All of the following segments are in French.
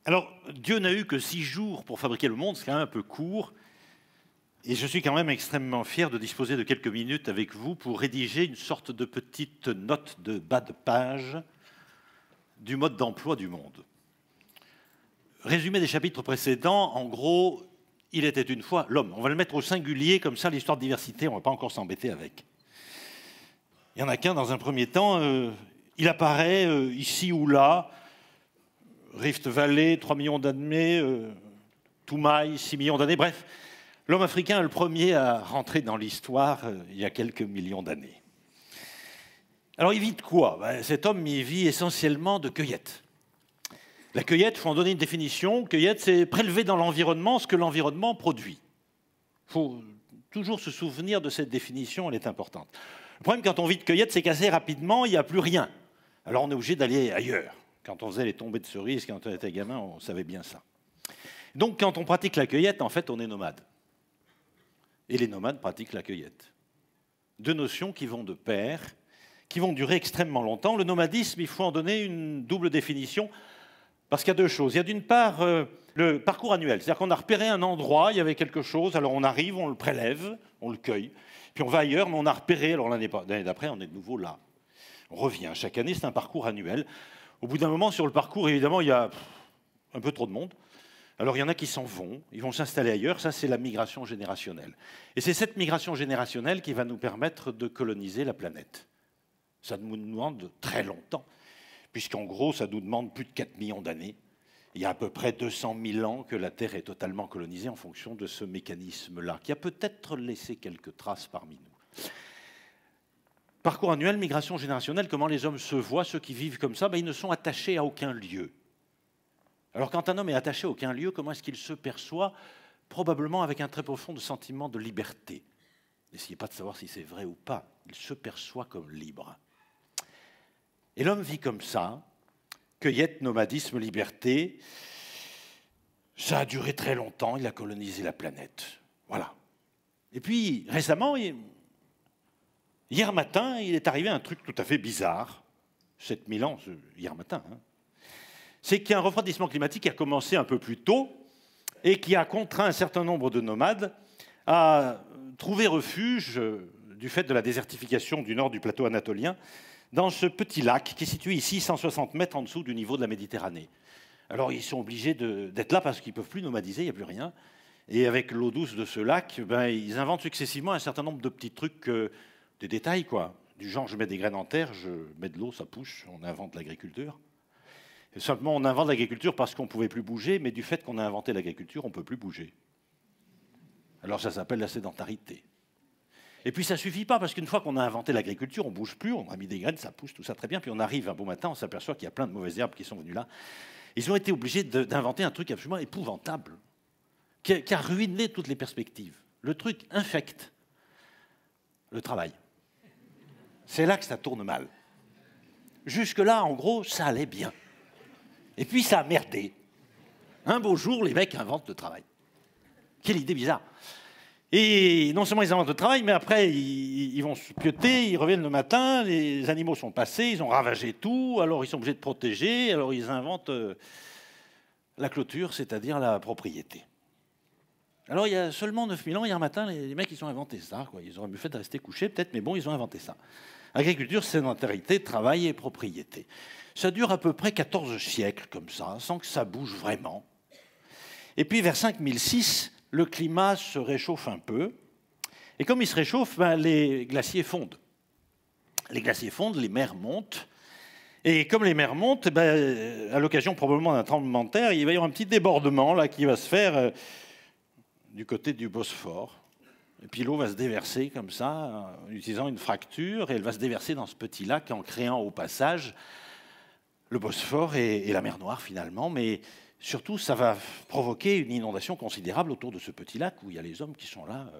Alors, Dieu n'a eu que 6 jours pour fabriquer le monde, c'est quand même un peu court. Et je suis quand même extrêmement fier de disposer de quelques minutes avec vous pour rédiger une sorte de petite note de bas de page du mode d'emploi du monde. Résumé des chapitres précédents, en gros, il était une fois l'homme. On va le mettre au singulier, comme ça l'histoire de diversité, on ne va pas encore s'embêter avec. Il n'y en a qu'un dans un premier temps, il apparaît ici ou là, Rift Valley, 3 millions d'années, Toumaï, 6 millions d'années, bref. L'homme africain est le premier à rentrer dans l'histoire il y a quelques millions d'années. Alors il vit de quoi? Cet homme, il vit essentiellement de cueillette. La cueillette, il faut en donner une définition. Cueillette, c'est prélever dans l'environnement ce que l'environnement produit. Il faut toujours se souvenir de cette définition, elle est importante. Le problème quand on vit de cueillette, c'est qu'assez rapidement, il n'y a plus rien. Alors on est obligé d'aller ailleurs. Quand on faisait les tombées de cerises, quand on était gamin, on savait bien ça. Donc quand on pratique la cueillette, en fait, on est nomade. Et les nomades pratiquent la cueillette. Deux notions qui vont de pair, qui vont durer extrêmement longtemps. Le nomadisme, il faut en donner une double définition, parce qu'il y a deux choses. Il y a d'une part le parcours annuel, c'est-à-dire qu'on a repéré un endroit, il y avait quelque chose, alors on arrive, on le prélève, on le cueille, puis on va ailleurs, mais on a repéré, alors l'année d'après, on est de nouveau là. On revient. Chaque année, c'est un parcours annuel. Au bout d'un moment, sur le parcours, évidemment, il y a un peu trop de monde. Alors il y en a qui s'en vont, ils vont s'installer ailleurs, ça c'est la migration générationnelle. Et c'est cette migration générationnelle qui va nous permettre de coloniser la planète. Ça nous demande très longtemps, puisqu'en gros ça nous demande plus de 4 millions d'années. Il y a à peu près 200 000 ans que la Terre est totalement colonisée en fonction de ce mécanisme-là, qui a peut-être laissé quelques traces parmi nous. Parcours annuel, migration générationnelle, comment les hommes se voient, ceux qui vivent comme ça, ils ne sont attachés à aucun lieu. Alors quand un homme est attaché à aucun lieu, comment est-ce qu'il se perçoit? Probablement avec un très profond sentiment de liberté. N'essayez pas de savoir si c'est vrai ou pas. Il se perçoit comme libre. Et l'homme vit comme ça, cueillette, nomadisme, liberté. Ça a duré très longtemps, il a colonisé la planète. Voilà. Et puis, récemment, hier matin, il est arrivé un truc tout à fait bizarre. 7000 ans, hier matin, hein. C'est qu'il y a un refroidissement climatique qui a commencé un peu plus tôt et qui a contraint un certain nombre de nomades à trouver refuge, du fait de la désertification du nord du plateau anatolien, dans ce petit lac qui est situé ici, 160 mètres en dessous du niveau de la Méditerranée. Alors ils sont obligés d'être là parce qu'ils ne peuvent plus nomadiser, il n'y a plus rien. Et avec l'eau douce de ce lac, ils inventent successivement un certain nombre de petits trucs, des détails, quoi. Du genre, je mets des graines en terre, je mets de l'eau, ça pousse, on invente l'agriculture. Simplement, on invente l'agriculture parce qu'on ne pouvait plus bouger, mais du fait qu'on a inventé l'agriculture, on ne peut plus bouger. Alors ça s'appelle la sédentarité. Et puis ça ne suffit pas, parce qu'une fois qu'on a inventé l'agriculture, on ne bouge plus, on a mis des graines, ça pousse, tout ça très bien, puis on arrive un beau matin, on s'aperçoit qu'il y a plein de mauvaises herbes qui sont venues là. Ils ont été obligés d'inventer un truc absolument épouvantable, qui a ruiné toutes les perspectives. Le truc infecte le travail. C'est là que ça tourne mal. Jusque-là, en gros, ça allait bien. Et puis ça a merdé. Un beau jour, les mecs inventent le travail. Quelle idée bizarre. Et non seulement ils inventent le travail, mais après ils vont se pioter, ils reviennent le matin, les animaux sont passés, ils ont ravagé tout, alors ils sont obligés de protéger, alors ils inventent la clôture, c'est-à-dire la propriété. Alors il y a seulement 9000 ans, hier matin, les mecs ils ont inventé ça, quoi. Ils auraient mieux fait de rester couchés peut-être, mais bon, ils ont inventé ça. Agriculture, sédentarité, travail et propriété. Ça dure à peu près 14 siècles comme ça, sans que ça bouge vraiment. Et puis vers 5006, le climat se réchauffe un peu. Et comme il se réchauffe, les glaciers fondent. Les glaciers fondent, les mers montent. Et comme les mers montent, à l'occasion probablement d'un tremblement de terre, il va y avoir un petit débordement là, qui va se faire du côté du Bosphore. Et puis l'eau va se déverser comme ça, en utilisant une fracture, et elle va se déverser dans ce petit lac en créant au passage le Bosphore et la mer Noire finalement, mais surtout ça va provoquer une inondation considérable autour de ce petit lac où il y a les hommes qui sont là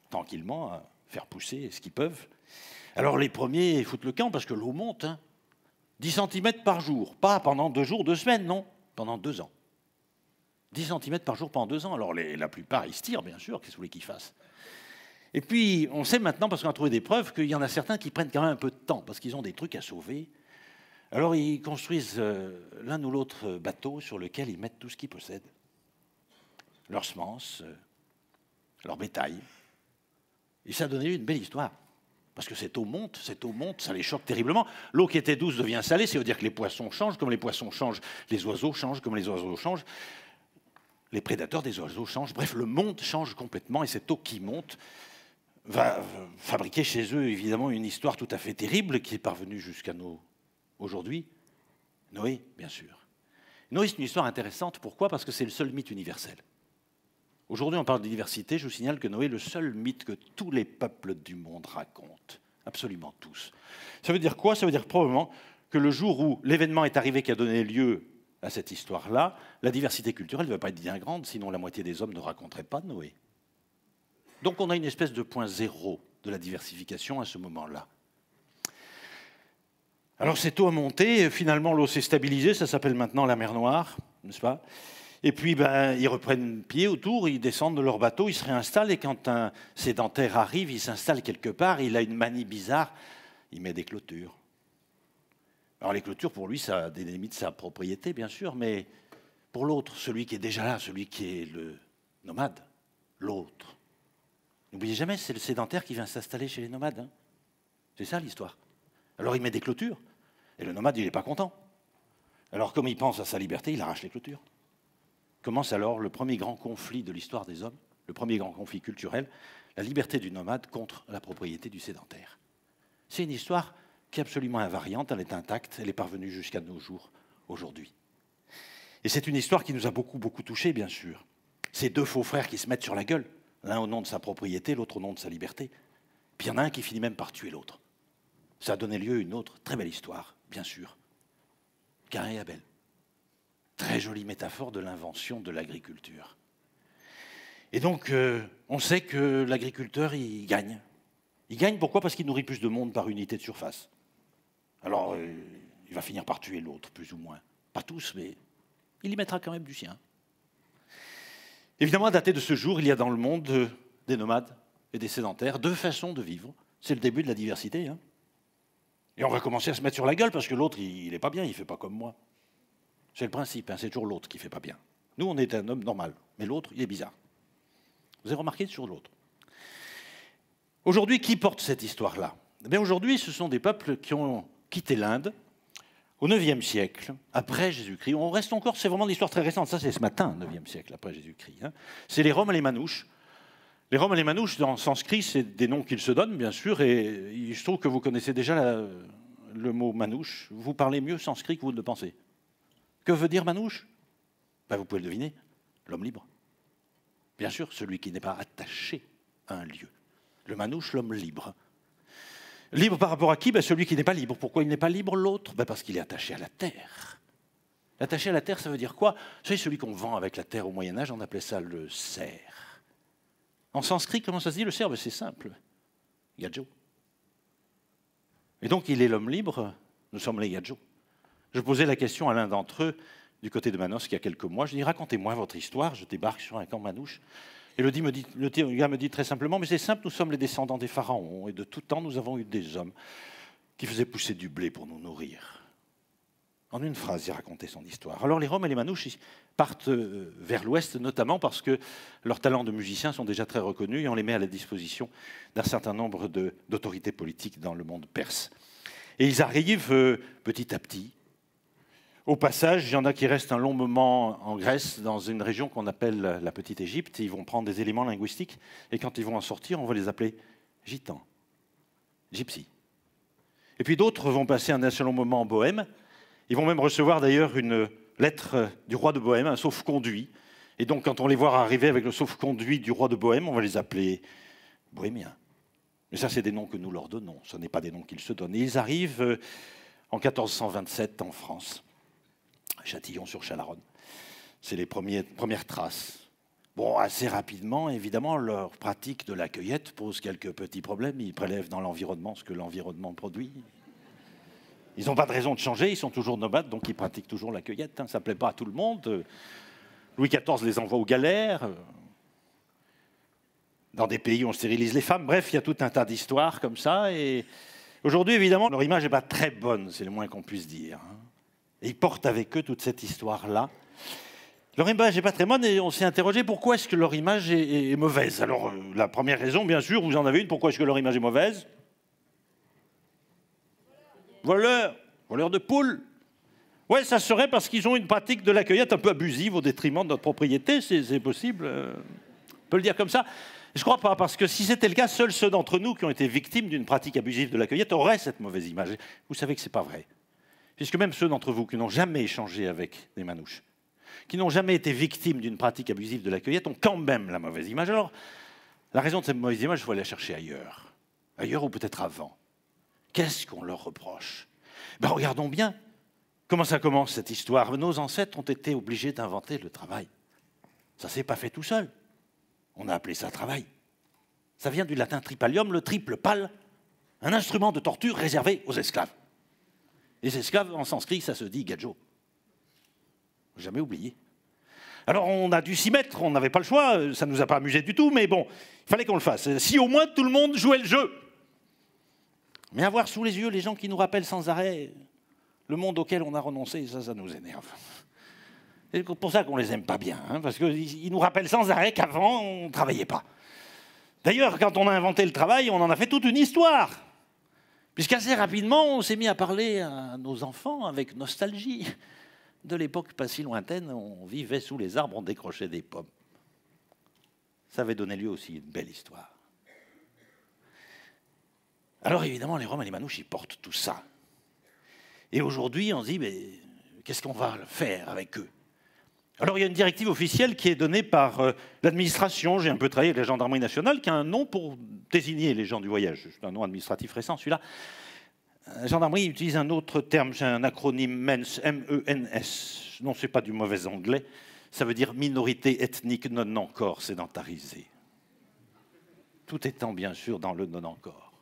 tranquillement à faire pousser ce qu'ils peuvent. Alors les premiers foutent le camp parce que l'eau monte, 10 cm par jour, pas pendant 2 jours, 2 semaines, non, pendant 2 ans. 10 cm par jour pendant 2 ans, alors la plupart ils se tirent bien sûr, qu'est-ce que vous voulez qu'ils fassent? Et puis on sait maintenant, parce qu'on a trouvé des preuves, qu'il y en a certains qui prennent quand même un peu de temps, parce qu'ils ont des trucs à sauver. Alors ils construisent l'un ou l'autre bateau sur lequel ils mettent tout ce qu'ils possèdent. Leurs semences, leur bétail. Et ça a donné une belle histoire. Parce que cette eau monte, ça les choque terriblement. L'eau qui était douce devient salée, ça veut dire que les poissons changent, comme les poissons changent, les oiseaux changent, comme les oiseaux changent, les prédateurs des oiseaux changent. Bref, le monde change complètement et cette eau qui monte va fabriquer chez eux évidemment une histoire tout à fait terrible qui est parvenue jusqu'à nous aujourd'hui. Noé, bien sûr. Noé, c'est une histoire intéressante. Pourquoi? Parce que c'est le seul mythe universel. Aujourd'hui, on parle de diversité. Je vous signale que Noé est le seul mythe que tous les peuples du monde racontent. Absolument tous. Ça veut dire quoi? Ça veut dire probablement que le jour où l'événement est arrivé qui a donné lieu à cette histoire-là, la diversité culturelle ne va pas être bien grande, sinon la moitié des hommes ne raconteraient pas Noé. Donc on a une espèce de point zéro de la diversification à ce moment-là. Alors cette eau a monté, finalement l'eau s'est stabilisée, ça s'appelle maintenant la mer Noire, n'est-ce pas? Et puis, ils reprennent pied autour, ils descendent de leur bateau, ils se réinstallent, et quand un sédentaire arrive, il s'installe quelque part, il a une manie bizarre, il met des clôtures. Alors les clôtures, pour lui, ça délimite sa propriété, bien sûr, mais pour l'autre, celui qui est déjà là, celui qui est le nomade, l'autre. N'oubliez jamais, c'est le sédentaire qui vient s'installer chez les nomades. Hein. C'est ça l'histoire. Alors il met des clôtures, et le nomade, il n'est pas content. Alors comme il pense à sa liberté, il arrache les clôtures. Commence alors le premier grand conflit de l'histoire des hommes, le premier grand conflit culturel, la liberté du nomade contre la propriété du sédentaire. C'est une histoire qui est absolument invariante, elle est intacte, elle est parvenue jusqu'à nos jours, aujourd'hui. Et c'est une histoire qui nous a beaucoup, beaucoup touchés, bien sûr. Ces deux faux frères qui se mettent sur la gueule, l'un au nom de sa propriété, l'autre au nom de sa liberté. Puis il y en a un qui finit même par tuer l'autre. Ça a donné lieu à une autre très belle histoire, bien sûr. Caïn et Abel. Très jolie métaphore de l'invention de l'agriculture. Et donc, on sait que l'agriculteur, il gagne. Il gagne pourquoi? Parce qu'il nourrit plus de monde par unité de surface. Alors, il va finir par tuer l'autre, plus ou moins. Pas tous, mais il y mettra quand même du sien. Évidemment, à dater de ce jour, il y a dans le monde des nomades et des sédentaires, deux façons de vivre. C'est le début de la diversité. Hein. Et on va commencer à se mettre sur la gueule parce que l'autre, il n'est pas bien, il ne fait pas comme moi. C'est le principe, hein, c'est toujours l'autre qui ne fait pas bien. Nous, on est un homme normal, mais l'autre, il est bizarre. Vous avez remarqué sur l'autre. Aujourd'hui, qui porte cette histoire-là? Aujourd'hui, ce sont des peuples qui ont quitté l'Inde au IXe siècle, après Jésus-Christ. On reste encore, c'est vraiment une histoire très récente, ça c'est ce matin, IXe siècle, après Jésus-Christ. Hein. C'est les Roms et les Manouches. Les Roms et les Manouches, dans le sanskrit, c'est des noms qu'ils se donnent, bien sûr, et je trouve que vous connaissez déjà le mot manouche. Vous parlez mieux sanskrit que vous ne le pensez. Que veut dire manouche? Vous pouvez le deviner, l'homme libre. Bien sûr, celui qui n'est pas attaché à un lieu. Le manouche, l'homme libre. Libre par rapport à qui? Celui qui n'est pas libre. Pourquoi il n'est pas libre, l'autre? Parce qu'il est attaché à la terre. Attaché à la terre, ça veut dire quoi? Vous savez, celui qu'on vend avec la terre au Moyen-Âge, on appelait ça le cerf. En sanskrit, comment ça se dit le cerf? C'est simple. Yadjo. Et donc, il est l'homme libre, nous sommes les Yadjo. Je posais la question à l'un d'entre eux, du côté de Manosque, il y a quelques mois. Je dis, racontez-moi votre histoire. Je débarque sur un camp manouche. Et le gars me dit très simplement, mais c'est simple, nous sommes les descendants des pharaons. Et de tout temps, nous avons eu des hommes qui faisaient pousser du blé pour nous nourrir. En une phrase, il racontait son histoire. Alors les Roms et les Manouches ils partent vers l'ouest, notamment parce que leurs talents de musiciens sont déjà très reconnus et on les met à la disposition d'un certain nombre d'autorités politiques dans le monde perse. Et ils arrivent petit à petit. Au passage, il y en a qui restent un long moment en Grèce, dans une région qu'on appelle la Petite Égypte. Ils vont prendre des éléments linguistiques, et quand ils vont en sortir, on va les appeler gitans, gypsies. Et puis d'autres vont passer un assez long moment en Bohème. Ils vont même recevoir d'ailleurs une lettre du roi de Bohème, un sauf-conduit. Et donc, quand on les voit arriver avec le sauf-conduit du roi de Bohème, on va les appeler bohémiens. Mais ça, c'est des noms que nous leur donnons. Ce n'est pas des noms qu'ils se donnent. Et ils arrivent en 1427 en France. Châtillon-sur-Chalaronne. C'est les premières traces. Bon, assez rapidement, évidemment, leur pratique de la cueillette pose quelques petits problèmes. Ils prélèvent dans l'environnement ce que l'environnement produit. Ils n'ont pas de raison de changer, ils sont toujours nomades, donc ils pratiquent toujours la cueillette. Hein. Ça ne plaît pas à tout le monde. Louis XIV les envoie aux galères. Dans des pays où on stérilise les femmes. Bref, il y a tout un tas d'histoires comme ça. Et Aujourd'hui, évidemment, leur image n'est pas très bonne, c'est le moins qu'on puisse dire. Et ils portent avec eux toute cette histoire-là. Leur image n'est pas très bonne et on s'est interrogé pourquoi est-ce que leur image est mauvaise. Alors, la première raison, bien sûr, vous en avez une, pourquoi est-ce que leur image est mauvaise? Voleurs de poules. Ouais, ça serait parce qu'ils ont une pratique de la cueillette un peu abusive au détriment de notre propriété, c'est possible. On peut le dire comme ça. Je ne crois pas, parce que si c'était le cas, seuls ceux d'entre nous qui ont été victimes d'une pratique abusive de la cueillette auraient cette mauvaise image. Vous savez que ce n'est pas vrai. Puisque même ceux d'entre vous qui n'ont jamais échangé avec des manouches, qui n'ont jamais été victimes d'une pratique abusive de la cueillette, ont quand même la mauvaise image. Alors, la raison de cette mauvaise image, il faut aller la chercher ailleurs. Ailleurs ou peut-être avant. Qu'est-ce qu'on leur reproche? Ben, regardons bien comment ça commence cette histoire. Nos ancêtres ont été obligés d'inventer le travail. Ça ne s'est pas fait tout seul. On a appelé ça travail. Ça vient du latin tripalium, le triple pal, un instrument de torture réservé aux esclaves. Les esclaves, en sanskrit, ça se dit gadjo. Jamais oublié. Alors on a dû s'y mettre, on n'avait pas le choix, ça ne nous a pas amusé du tout, mais bon, il fallait qu'on le fasse. Si au moins tout le monde jouait le jeu. Mais avoir sous les yeux les gens qui nous rappellent sans arrêt le monde auquel on a renoncé, ça nous énerve. C'est pour ça qu'on ne les aime pas bien, parce qu'ils nous rappellent sans arrêt qu'avant, on ne travaillait pas. D'ailleurs, quand on a inventé le travail, on en a fait toute une histoire. Puisqu'assez rapidement, on s'est mis à parler à nos enfants avec nostalgie. De l'époque pas si lointaine, on vivait sous les arbres, on décrochait des pommes. Ça avait donné lieu aussi à une belle histoire. Alors évidemment, les Roms et les Manouches, ils portent tout ça. Et aujourd'hui, on se dit, mais qu'est-ce qu'on va faire avec eux? Alors il y a une directive officielle qui est donnée par l'administration, j'ai un peu travaillé avec la gendarmerie nationale, qui a un nom pour désigner les gens du voyage. C'est un nom administratif récent, celui-là. La gendarmerie utilise un autre terme, c'est un acronyme MENS, M-E-N-S. Non, ce n'est pas du mauvais anglais. Ça veut dire minorité ethnique non encore sédentarisée. Tout étant bien sûr dans le non encore.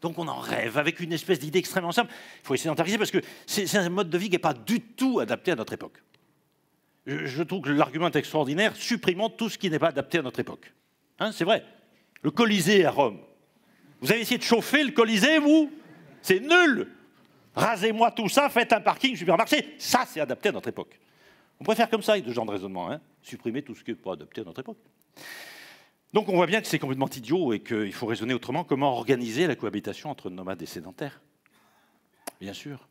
Donc on en rêve avec une espèce d'idée extrêmement simple. Il faut essayer sédentariser parce que c'est un mode de vie qui n'est pas du tout adapté à notre époque. Je trouve que l'argument est extraordinaire. Supprimons tout ce qui n'est pas adapté à notre époque. Hein, c'est vrai. Le Colisée à Rome. Vous avez essayé de chauffer le Colisée, vous? C'est nul. Rasez-moi tout ça, faites un parking supermarché. Ça, c'est adapté à notre époque. On pourrait faire comme ça avec ce genre de raisonnement. Supprimer tout ce qui n'est pas adapté à notre époque. Donc on voit bien que c'est complètement idiot et qu'il faut raisonner autrement. Comment organiser la cohabitation entre nomades et sédentaires? Bien sûr.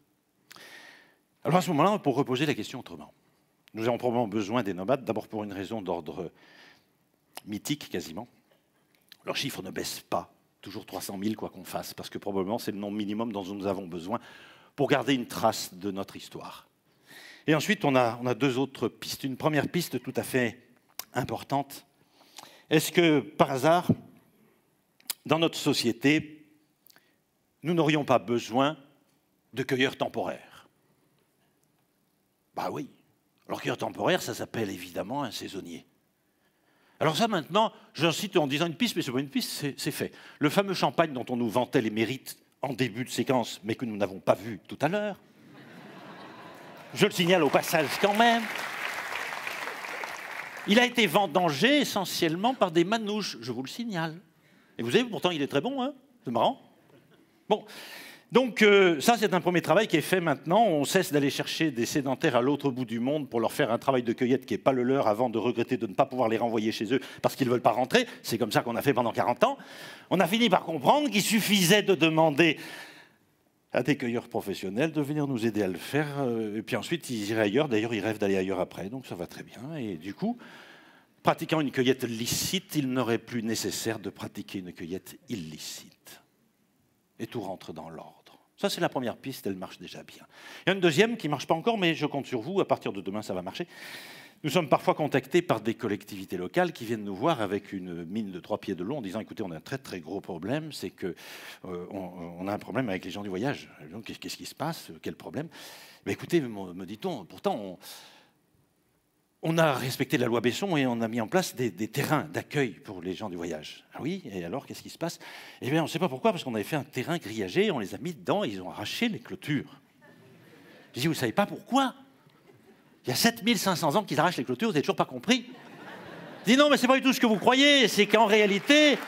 Alors à ce moment-là, pour reposer la question autrement, nous avons probablement besoin des nomades, d'abord pour une raison d'ordre mythique quasiment. Leurs chiffres ne baissent pas, toujours 300 000 quoi qu'on fasse, parce que probablement c'est le nombre minimum dont nous avons besoin pour garder une trace de notre histoire. Et ensuite, on a deux autres pistes. Une première piste tout à fait importante. Est-ce que, par hasard, dans notre société, nous n'aurions pas besoin de cueilleurs temporaires? Bah oui. Alors, cueilleur temporaire, ça s'appelle évidemment un saisonnier. Alors ça, maintenant, j'incite en disant une piste, mais ce n'est pas une piste, c'est fait. Le fameux champagne dont on nous vantait les mérites en début de séquence, mais que nous n'avons pas vu tout à l'heure, je le signale au passage quand même, il a été vendangé essentiellement par des manouches, je vous le signale. Et vous savez, pourtant, il est très bon, hein? C'est marrant. Bon. Donc ça, c'est un premier travail qui est fait maintenant. On cesse d'aller chercher des sédentaires à l'autre bout du monde pour leur faire un travail de cueillette qui n'est pas le leur avant de regretter de ne pas pouvoir les renvoyer chez eux parce qu'ils ne veulent pas rentrer. C'est comme ça qu'on a fait pendant 40 ans. On a fini par comprendre qu'il suffisait de demander à des cueilleurs professionnels de venir nous aider à le faire. Et puis ensuite, ils iraient ailleurs. D'ailleurs, ils rêvent d'aller ailleurs après, donc ça va très bien. Et du coup, pratiquant une cueillette licite, il n'aurait plus nécessaire de pratiquer une cueillette illicite. Et tout rentre dans l'ordre. Ça, c'est la première piste, elle marche déjà bien. Il y a une deuxième qui ne marche pas encore, mais je compte sur vous, à partir de demain, ça va marcher. Nous sommes parfois contactés par des collectivités locales qui viennent nous voir avec une mine de 3 pieds de long en disant « Écoutez, on a un très très gros problème, c'est qu'on a un problème avec les gens du voyage. Qu'est-ce qui se passe? Quel problème ?» Mais écoutez, me dit-on, pourtant, on a respecté la loi Besson et on a mis en place des terrains d'accueil pour les gens du voyage. Ah oui, et alors, qu'est-ce qui se passe? Eh bien, on ne sait pas pourquoi, parce qu'on avait fait un terrain grillagé, on les a mis dedans et ils ont arraché les clôtures. Je dis, vous ne savez pas pourquoi? Il y a 7500 ans qu'ils arrachent les clôtures, vous n'avez toujours pas compris? Je dis, non, mais ce n'est pas du tout ce que vous croyez, c'est qu'en réalité,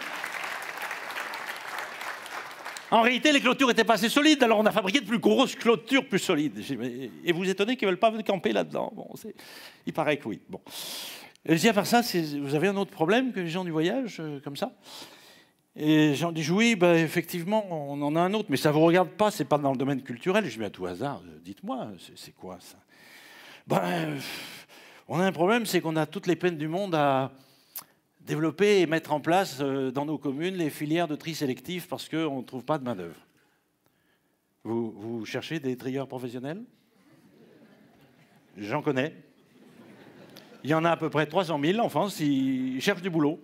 En réalité, les clôtures n'étaient pas assez solides, alors on a fabriqué de plus grosses clôtures plus solides. Et vous étonnez qu'ils ne veulent pas camper là-dedans. Bon, il paraît que oui. Bon. Et je dis à part ça, vous avez un autre problème que les gens du voyage, comme ça? Et les gens disent oui, ben, effectivement, on en a un autre, mais ça ne vous regarde pas, ce n'est pas dans le domaine culturel. Et je dis à tout hasard, dites-moi, c'est quoi ça? Ben, on a un problème, c'est qu'on a toutes les peines du monde à développer et mettre en place dans nos communes les filières de tri sélectif parce qu'on ne trouve pas de main-d'œuvre. Vous cherchez des trieurs professionnels? J'en connais. Il y en a à peu près 300 000 en France, ils cherchent du boulot.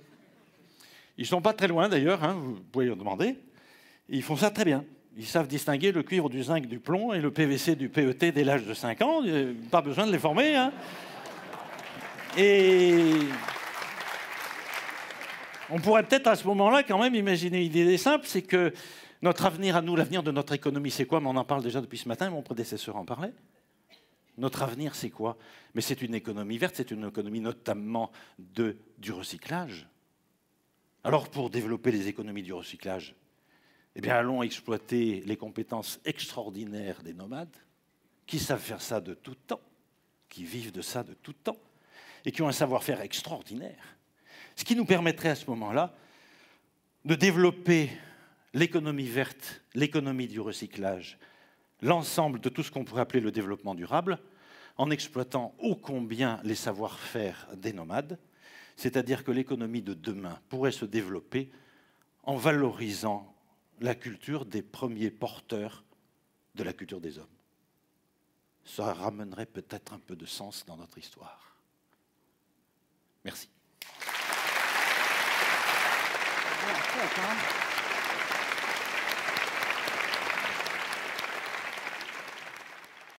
Ils ne sont pas très loin d'ailleurs, hein, vous pouvez leur demander. Ils font ça très bien. Ils savent distinguer le cuivre du zinc du plomb et le PVC du PET dès l'âge de 5 ans. Pas besoin de les former. Hein. Et on pourrait peut-être à ce moment-là quand même imaginer une idée simple, c'est que notre avenir à nous, l'avenir de notre économie, c'est quoi? Mais on en parle déjà depuis ce matin, mon prédécesseur en parlait. Notre avenir, c'est quoi? Mais c'est une économie verte, c'est une économie notamment du recyclage. Alors pour développer les économies du recyclage, eh bien allons exploiter les compétences extraordinaires des nomades, qui savent faire ça de tout temps, qui vivent de ça de tout temps, et qui ont un savoir-faire extraordinaire. Ce qui nous permettrait à ce moment-là de développer l'économie verte, l'économie du recyclage, l'ensemble de tout ce qu'on pourrait appeler le développement durable, en exploitant ô combien les savoir-faire des nomades, c'est-à-dire que l'économie de demain pourrait se développer en valorisant la culture des premiers porteurs de la culture des hommes. Ça ramènerait peut-être un peu de sens dans notre histoire. Merci.